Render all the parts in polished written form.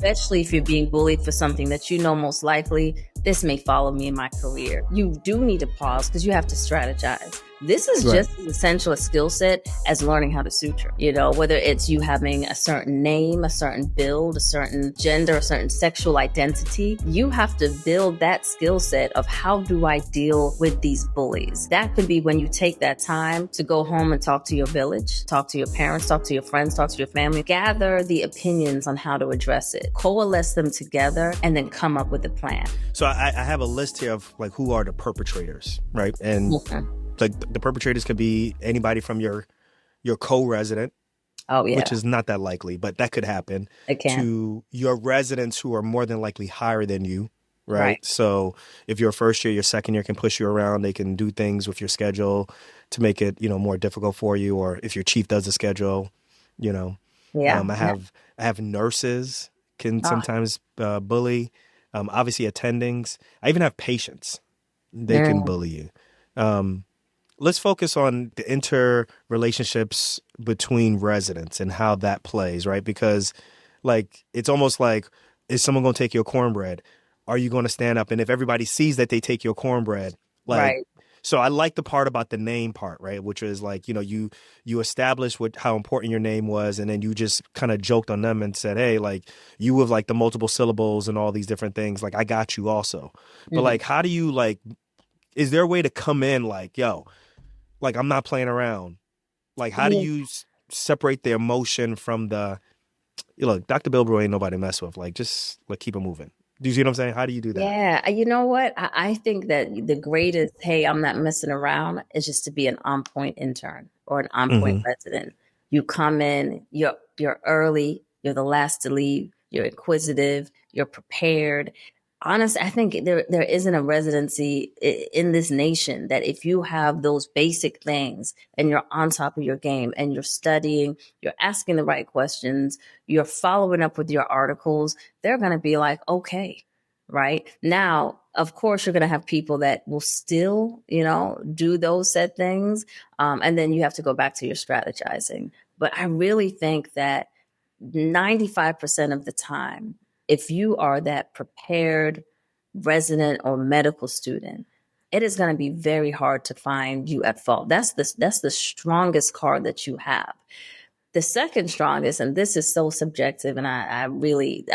especially if you're being bullied for something that you know most likely this may follow me in my career. You do need to pause because you have to strategize. This is Right. just as essential a skill set as learning how to suture. Whether it's you having a certain name, a certain build, a certain gender, a certain sexual identity, you have to build that skill set of how do I deal with these bullies. That could be when you take that time to go home and talk to your village, talk to your parents, talk to your friends, talk to your family, gather the opinions on how to address it, coalesce them together, and then come up with a plan. So I have a list here of like who are the perpetrators, right? And like the perpetrators could be anybody from your co-resident, Oh, yeah. which is not that likely, but that could happen, It can. to your residents who are more than likely higher than you, right? Right. So if your first year, your second year can push you around, they can do things with your schedule to make it, more difficult for you. Or if your chief does the schedule, Yeah. I have nurses can sometimes bully. Obviously attendings. I even have patients. They can bully you. Let's focus on the interrelationships between residents and how that plays, right? Because like it's almost like, is someone going to take your cornbread? Are you going to stand up? And if everybody sees that they take your cornbread, like, Right. so I like the part about the name part, right? Which is like, you established how important your name was, and then you just kind of joked on them and said, hey, like you with like the multiple syllables and all these different things, like I got you also. But like, how do you like, is there a way to come in like, yo, like I'm not playing around? Like, how do you separate the emotion from look, Dr. Bilbro ain't nobody to mess with. Like, just like keep it moving. Do you see what I'm saying? How do you do that? Yeah. You know what? I think that the greatest, hey, I'm not messing around, is just to be an on point intern or an on point resident. You come in, you're early, you're the last to leave, you're inquisitive, you're prepared. Honestly, I think there isn't a residency in this nation that if you have those basic things and you're on top of your game and you're studying, you're asking the right questions, you're following up with your articles, they're going to be like, okay, right? Now, of course, you're going to have people that will still, do those said things. And then you have to go back to your strategizing. But I really think that 95% of the time, if you are that prepared resident or medical student, it is going to be very hard to find you at fault. That's the strongest card that you have. The second strongest, and this is so subjective, and I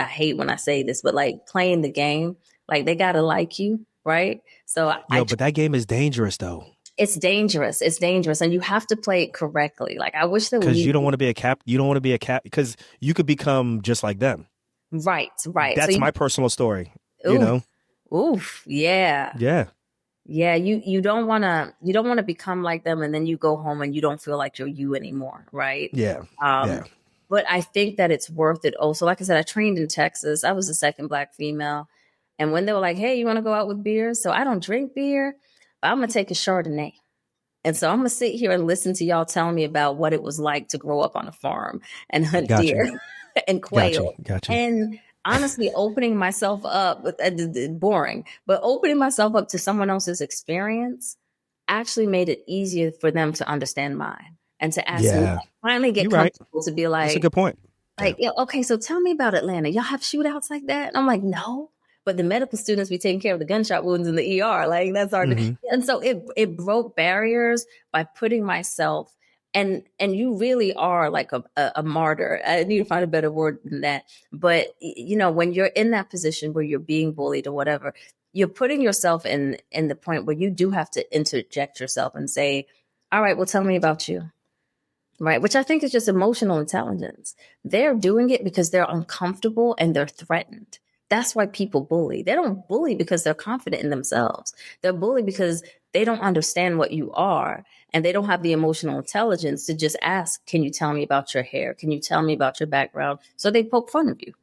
hate when I say this, but like playing the game, like they gotta like you, right? So But that game is dangerous though. It's dangerous. It's dangerous, and you have to play it correctly. Like I wish that because you don't want to be a cap. You don't want to be a cap because you could become just like them. Right. That's so my personal story. Oof. Yeah. Yeah. Yeah, you don't want to become like them, and then you go home and you don't feel like you're you anymore, right? Yeah. But I think that it's worth it. Also, like I said, I trained in Texas. I was the second Black female, and when they were like, "Hey, you want to go out with beer?" So I don't drink beer, but I'm gonna take a Chardonnay, and so I'm gonna sit here and listen to y'all telling me about what it was like to grow up on a farm and hunt deer and quail, Gotcha. and honestly opening myself up, boring, but opening myself up to someone else's experience actually made it easier for them to understand mine and to ask me, like, finally get comfortable to be like, that's a good point. Like, okay, so tell me about Atlanta. Y'all have shootouts like that? And I'm like, no. But the medical students be taking care of the gunshot wounds in the ER. Like that's our, and so it broke barriers by putting myself, and you really are like a martyr. I need to find a better word than that. But when you're in that position where you're being bullied or whatever, you're putting yourself in the point where you do have to interject yourself and say, all right, well, tell me about you. Right. Which I think is just emotional intelligence. They're doing it because they're uncomfortable and they're threatened. That's why people bully. They don't bully because they're confident in themselves. They're bullied because they don't understand what you are, and they don't have the emotional intelligence to just ask, can you tell me about your hair? Can you tell me about your background? So they poke fun of you.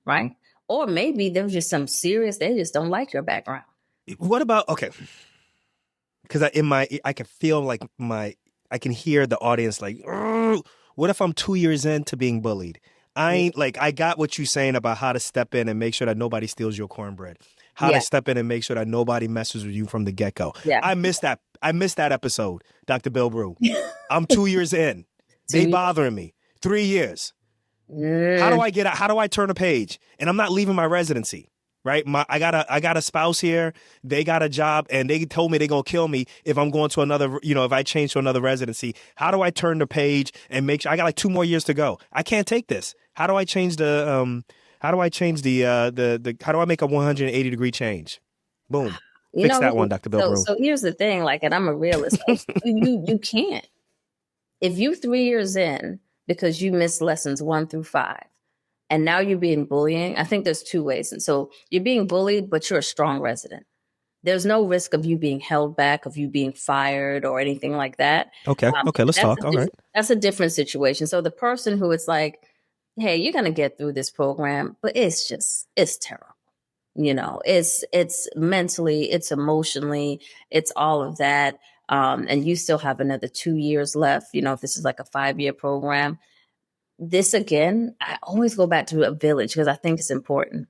Right. Or maybe there's just some serious, they just don't like your background. What about, okay. Because I can feel like I can hear the audience like, what if I'm 2 years into being bullied? I ain't like, I got what you're saying about how to step in and make sure that nobody steals your cornbread. How to step in and make sure that nobody messes with you from the get-go. Yeah. I missed that episode, Dr. Bill Brew. I'm 2 years in. They bothering me. 3 years. Mm. How do I turn a page? And I'm not leaving my residency, right? I got a spouse here. They got a job and they told me they're going to kill me if I'm going to another, if I change to another residency. How do I turn the page and make sure I got like 2 more years to go? I can't take this. How do I change how do I change how do I make a 180-degree change? Boom. You Fix know, that one, Dr. Bill Brew. so here's the thing, like, and I'm a realist. Like, you can't. If you 3 years in because you missed lessons 1 through 5, and now you're being bullying, I think there's two ways. And so you're being bullied, but you're a strong resident. There's no risk of you being held back, of you being fired or anything like that. Okay. Okay. Let's That's talk. All right. that's a different situation. So the person who it's like, hey, you're gonna get through this program, but it's terrible. It's mentally, it's emotionally, it's all of that. And you still have another 2 years left. If this is like a 5-year program, this again, I always go back to a village because I think it's important.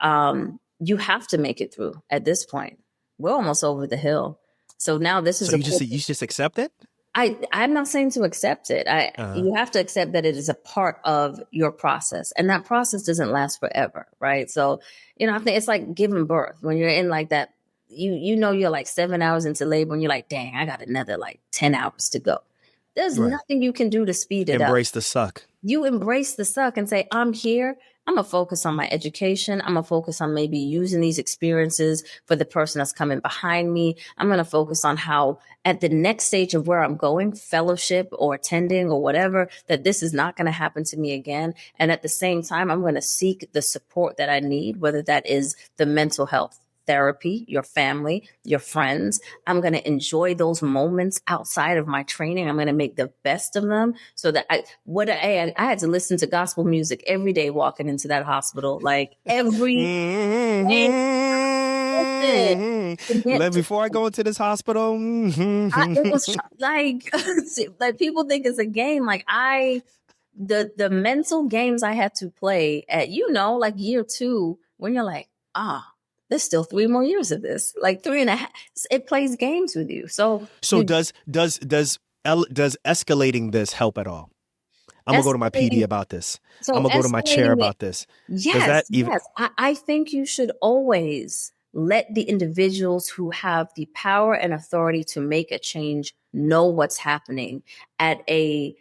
You have to make it through at this point. We're almost over the hill. So now this is So you just accept it? I'm not saying to accept it. Uh-huh. You have to accept that it is a part of your process, and that process doesn't last forever, right? So, I think it's like giving birth. When you're in like that, you're like 7 hours into labor, and you're like, dang, I got another like 10 hours to go. There's Right. nothing you can do to speed it up. Embrace the suck. You embrace the suck and say, I'm here. I'm going to focus on my education. I'm going to focus on maybe using these experiences for the person that's coming behind me. I'm going to focus on how at the next stage of where I'm going, fellowship or attending or whatever, that this is not going to happen to me again. And at the same time, I'm going to seek the support that I need, whether that is the mental health therapy, your family, your friends. I'm going to enjoy those moments outside of my training. I'm going to make the best of them so that I had to listen to gospel music every day walking into that hospital, like every day. Before I go into this hospital, It was like, like people think it's a game. Like the mental games I had to play at, like year 2, when you're like, there's still 3 more years of this, like 3.5. It plays games with you. So does escalating this help at all? I'm gonna go to my PD about this. I'm gonna go to my chair about this. Does that even? Yes. I think you should always let the individuals who have the power and authority to make a change know what's happening at a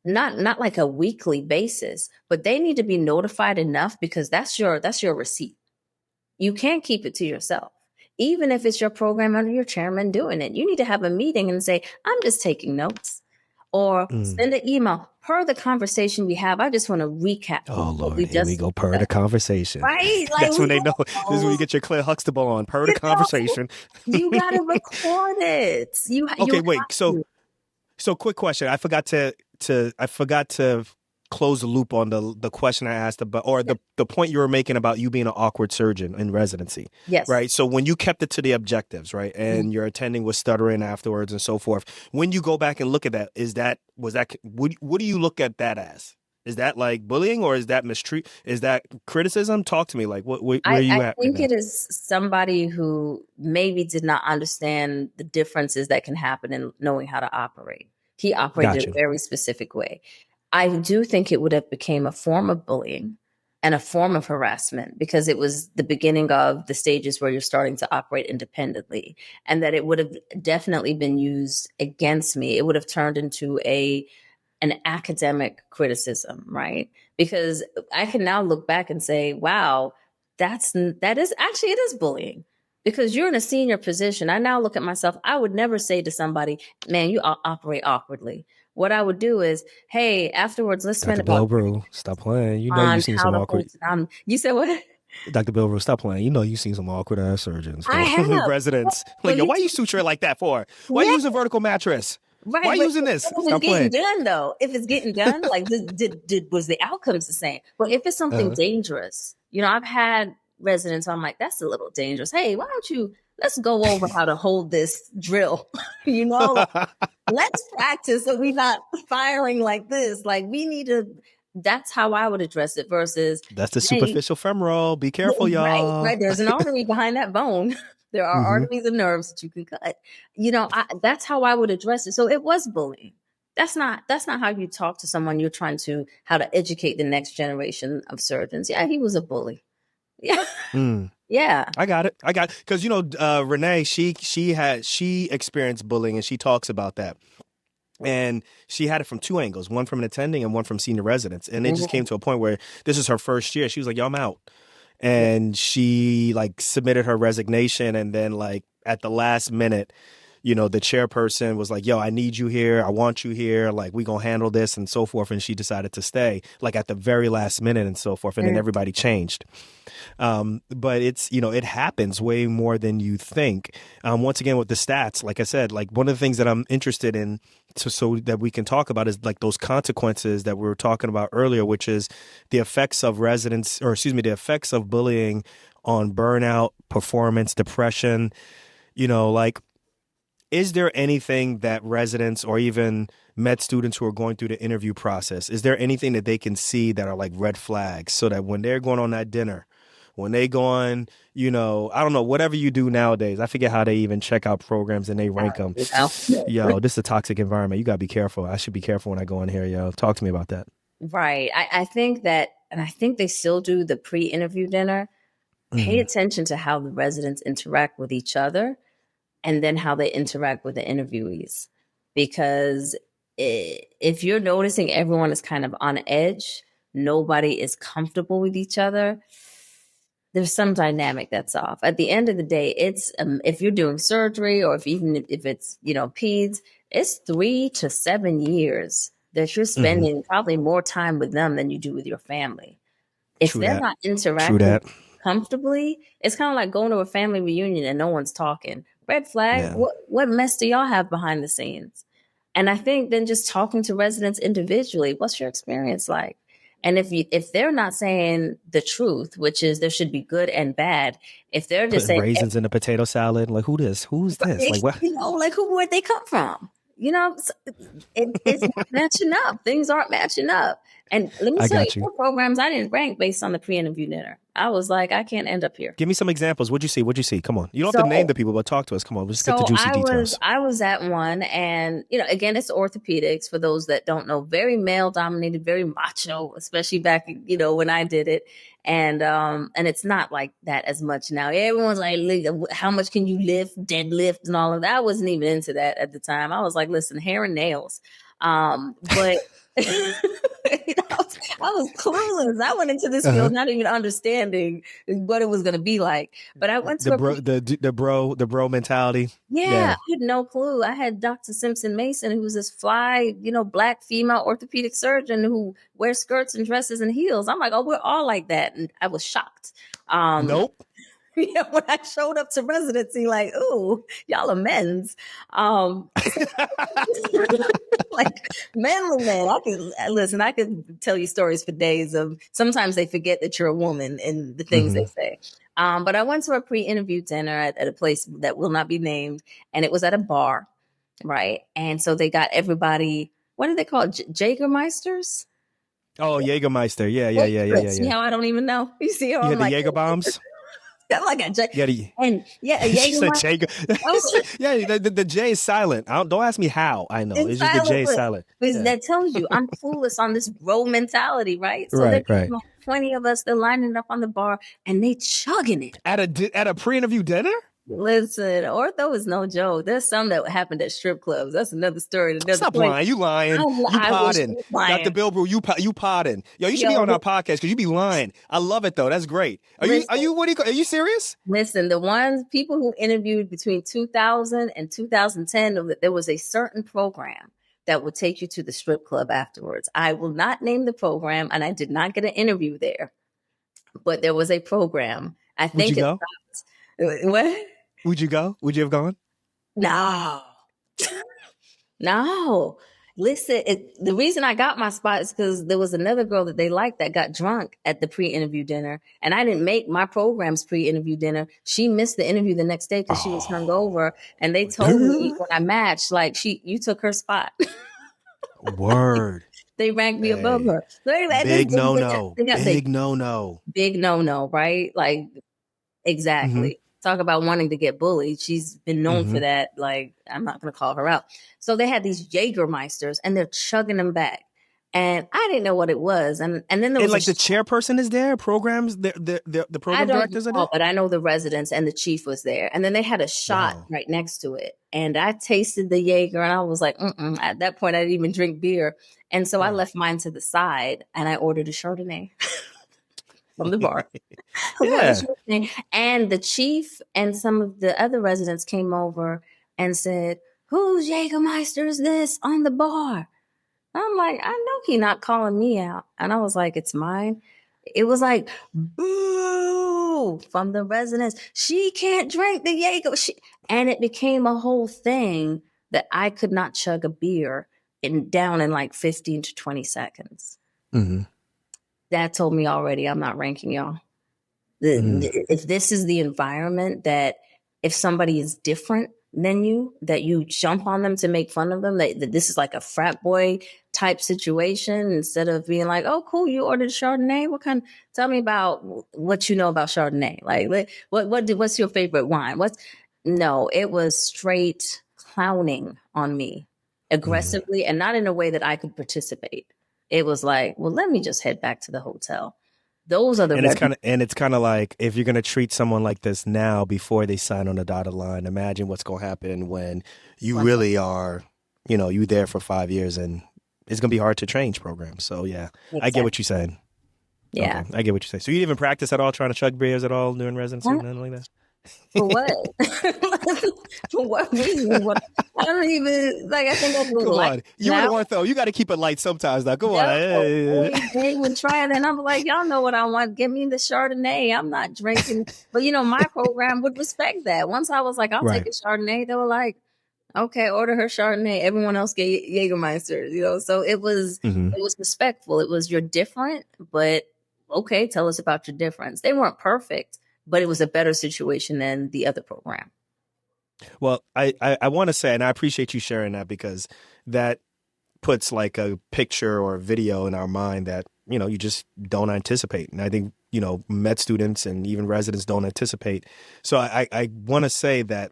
not like a weekly basis, but they need to be notified enough, because that's your receipt. You can't keep it to yourself. Even if it's your program under your chairman doing it, you need to have a meeting and say, I'm just taking notes. Or send an email. Per the conversation we have, I just want to recap. Oh, Lord, here we go. Per the conversation. Right? Like, that's when they know. This is when you get your Claire Huxtable on. Per the conversation. You got to record it. Okay, wait. So quick question. I forgot to close the loop on the question I asked about, or the point you were making about you being an awkward surgeon in residency. Yes. Right. So when you kept it to the objectives, right, and your attending was stuttering afterwards and so forth, when you go back and look at that, what do you look at that as? Is that like bullying, or is that mistreat? Is that criticism? Talk to me. Like, where are you at? I think it is somebody who maybe did not understand the differences that can happen in knowing how to operate. He operated in a very specific way. I do think it would have became a form of bullying and a form of harassment, because it was the beginning of the stages where you're starting to operate independently, and that it would have definitely been used against me. It would have turned into an academic criticism, right? Because I can now look back and say, wow, it is bullying, because you're in a senior position. I now look at myself. I would never say to somebody, man, you operate awkwardly. What I would do is, hey, afterwards, let's spend about stop playing. You know you seen some awkward. You said what? Dr. Bilbro, stop playing. You know you seen some awkward ass surgeons. I have. Residents. Like, why you suture like that for? Why you use a vertical mattress? Right, why using this? If it's getting done, though, like, was the outcomes the same? But if it's something dangerous, I've had residents, I'm like, that's a little dangerous. Hey, why don't let's go over how to hold this drill, let's practice so we're not firing like this. Like, that's how I would address it versus. That's the superficial femoral. Be careful, y'all. Right. There's an artery behind that bone. There are arteries and nerves that you can cut. That's how I would address it. So it was bullying. That's not how you talk to someone you're trying to how to educate the next generation of surgeons. Yeah, he was a bully. Yeah. Mm. Yeah. I got it. I got because Renee, she experienced bullying and she talks about that. And she had it from two angles, one from an attending and one from senior residents. And it just came Mhm. to a point where this is her first year. She was like, yo, I'm out. Yeah. And she like submitted her resignation. And then like at the last minute, the chairperson was like, yo, I need you here. I want you here. Like, we gonna handle this and so forth. And she decided to stay like at the very last minute and so forth. And then Mm. everybody changed. But it's, it happens way more than you think. Once again, with the stats, like I said, like one of the things that I'm interested in so that we can talk about is like those consequences that we were talking about earlier, which is the effects of the effects of bullying on burnout, performance, depression, like, is there anything that residents or even med students who are going through the interview process, is there anything that they can see that are like red flags so that when they're going on that dinner, when they go on, I don't know, whatever you do nowadays, I forget how they even check out programs and they rank them. You know? Yo, this is a toxic environment. You got to be careful. I should be careful when I go in here, yo. Talk to me about that. Right. I think that, and I think they still do the pre-interview dinner. Pay Mm-hmm. attention to how the residents interact with each other and then how they interact with the interviewees. Because if you're noticing everyone is kind of on edge, nobody is comfortable with each other, there's some dynamic that's off. At the end of the day, it's if you're doing surgery or if it's peds, it's 3 to 7 years that you're Mm-hmm. spending probably more time with them than you do with your family. If True they're that. not True interacting that. comfortably, it's kind of like going to a family reunion and no one's talking. Red flag. Yeah. What mess do y'all have behind the scenes? And I think then just talking to residents individually, what's your experience like? And if they're not saying the truth, which is there should be good and bad, if they're just Putting saying, raisins in a potato salad. Like, who this? Who's this? Like, what? like where'd they come from? It's not matching up. Things aren't matching up. And let me I tell you, got you. more programs I didn't rank based on the pre-interview dinner. I was like, I can't end up here. Give me some examples. What'd you see? What'd you see? Come on. You don't have to name So the people, but talk to us. Come on. Let's get the So juicy I was details. I was at one, and again, it's orthopedics for those that don't know. Very male dominated, very macho, especially back when I did it, and it's not like that as much now. Everyone's like, "Look, how much can you lift, deadlift, and all of that." I wasn't even into that at the time. I was like, listen, hair and nails, but. I was clueless. I went into this Uh-huh. field not even understanding what it was going to be like. But I went The to a bro, the bro mentality. yeah, Yeah. I had no clue. I had Dr. Simpson Mason, who was this fly, black female orthopedic surgeon who wears skirts and dresses and heels. I'm like, oh, we're all like that. And I was shocked. Um, Nope. yeah, when I showed up to residency, like, ooh, y'all are men's. So like manly men. I could tell you stories for days of sometimes they forget that you're a woman and the things they Hmm. say. But I went to a pre-interview dinner at a place that will not be named, and it was at a bar, right? And so they got everybody. What do they call it? Jägermeisters? Oh, Jägermeister. Yeah, yeah, What? yeah, yeah, yeah, See yeah. how I don't even know? You see how You I'm had the like, Jaeger bombs. I'm like a Yeah, the and yeah, a she said Jägermeister. Jaeger. Oh, Yeah, the J is silent. Don't ask me how. I know in it's just the silent, J is but silent. Yeah. that tells you I'm clueless on this bro mentality, right? So there's Right. Right. 20 of us. They're lining up on the bar and they chugging it. At a pre-interview dinner. Listen, ortho is no joke. There's some that happened at strip clubs. That's another story, another Stop place. lying. You lying. You I was podding. Dr. lying. Bilbro, you podding. Yo, you should be Yo, on our podcast because you be lying. I love it though. That's great. listen, What do you, are you serious? listen. The ones people who interviewed between 2000 and 2010, there was a certain program that would take you to the strip club afterwards. I will not name the program, and I did not get an interview there, but there was a program. I Would you think it go? what? Would you go? Would you have gone? No, no. Listen, the reason I got my spot is because there was another girl that they liked that got drunk at the pre-interview dinner, and I didn't make my program's pre-interview dinner. She missed the interview the next day because she was Oh, hungover, and they told me when I matched, like you took her spot. word. They ranked me above Hey, her. So anyway, big no no. they got the Big no no. big no, right? Like Hmm. exactly. talk about wanting to get bullied. She's been known for Hmm. that. Like, I'm not going to call her out. So they had these Jägermeisters and they're chugging them back. And I didn't know what it was. And then there And was a like the chairperson is there, programs, the I program don't directors are there. recall, but I know the residents and the chief was there. And then they had a shot Wow. right next to it. And I tasted the Jaeger and I was like, mm-mm. At that point, I didn't even drink beer. And so I Wow. left mine to the side and I ordered a Chardonnay from the bar. I wanted a Yeah. Chardonnay. And the chief and some of the other residents came over and said, whose Jägermeister is this on the bar? I'm like, I know he not calling me out. And I was like, it's mine. It was like, boo from the residents. She can't drink the Jaeger. And it became a whole thing that I could not chug a beer down in like 15 to 20 seconds. Hmm. That told me already I'm not ranking y'all. Hmm. If this is the environment that if somebody is different than you, that you jump on them to make fun of them, that this is like a frat boy type situation instead of being like, oh, cool, you ordered Chardonnay. What kind? Tell me about what you know about Chardonnay. Like, what's your favorite wine? No, it was straight clowning on me Hmm. aggressively and not in a way that I could participate. It was like, well, let me just head back to the hotel. Those are the And it's red. kind of like if you're gonna treat someone like this now before they sign on the dotted line, imagine what's gonna happen when you really are, you there for 5 years and it's gonna be hard to change programs. So yeah, I get what Exactly. you're saying. Yeah. Okay, I get what you're saying. So you didn't even practice at all, trying to chug beers at all during residency, Huh? nothing like that. For what? For what reason? What? I don't even like. I think I do Come light on, you're an now. ortho. You got to keep it light sometimes. Now, come on. No, they would try it, and I'm like, y'all know what I want. Give me the Chardonnay. I'm not drinking. But my program would respect that. Once I was like, I'll take Right. a Chardonnay. They were like, okay, order her Chardonnay. Everyone else get Jägermeister. So Hmm. it was respectful. It was you're different, but okay, tell us about your difference. They weren't perfect, but it was a better situation than the other program. Well, I want to say, and I appreciate you sharing that because that puts like a picture or a video in our mind that you just don't anticipate, and I think med students and even residents don't anticipate. So I want to say that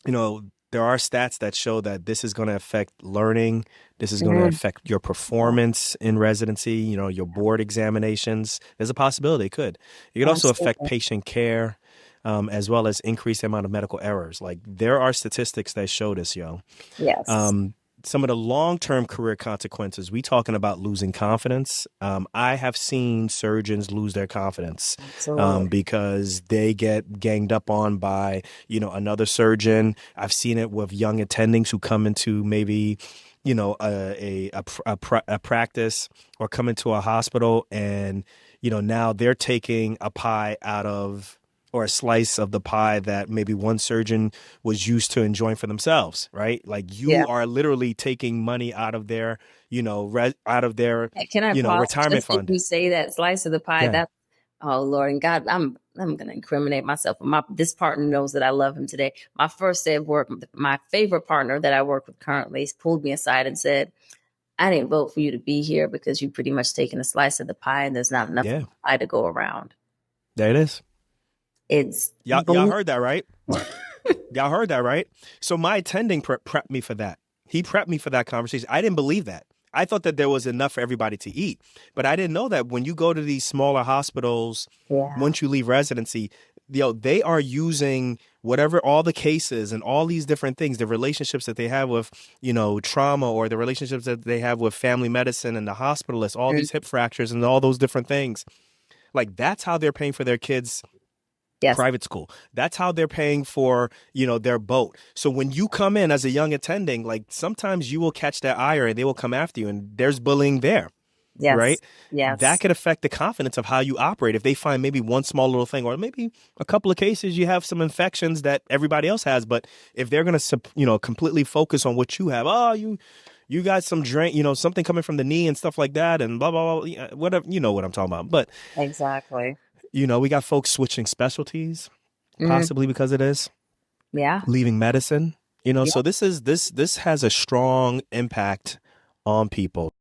you know there are stats that show that this is going to affect learning. This is going to Mm, affect your performance in residency. Your board examinations. There's a possibility it could. It could also affect absolutely. patient care. As well as increase the amount of medical errors. Like there are statistics that show this, yo. Yes, Um, some of the long-term career consequences, we talking about losing confidence. I have seen surgeons lose their confidence absolutely. because they get ganged up on by, another surgeon. I've seen it with young attendings who come into maybe, a practice or come into a hospital and, now they're taking a pie out of or a slice of the pie that maybe one surgeon was used to enjoying for themselves, right? Like Yeah. you are literally taking money out of their, out of their, Hey, can I pause retirement just if fund. you say that slice of the pie? Yeah. That oh Lord and God, I'm gonna incriminate myself. My this partner knows that I love him today. My first day of work, my favorite partner that I work with currently pulled me aside and said, "I didn't vote for you to be here because you pretty much taken a slice of the pie, and there's not enough Yeah. pie to go around." There it is. It's Y'all heard that, right? Y'all heard that, right? So my attending prepped me for that. He prepped me for that conversation. I didn't believe that. I thought that there was enough for everybody to eat, but I didn't know that when you go to these smaller hospitals, yeah, once you leave residency, they are using whatever all the cases and all these different things, the relationships that they have with, trauma or the relationships that they have with family medicine and the hospitalists, all mm, these hip fractures and all those different things. Like that's how they're paying for their kids' yes, private school. That's how they're paying for, their boat. So when you come in as a young attending, like sometimes you will catch their ire and they will come after you and there's bullying there, yes, right? That yes, could affect the confidence of how you operate. If they find maybe one small little thing or maybe a couple of cases you have some infections that everybody else has, but if they're going to, completely focus on what you have, oh, you got some drain, something coming from the knee and stuff like that and blah, blah, blah, whatever, you know what I'm talking about. But, exactly. we got folks switching specialties Mm, possibly because of this, yeah, leaving medicine, yeah. so this has a strong impact on people.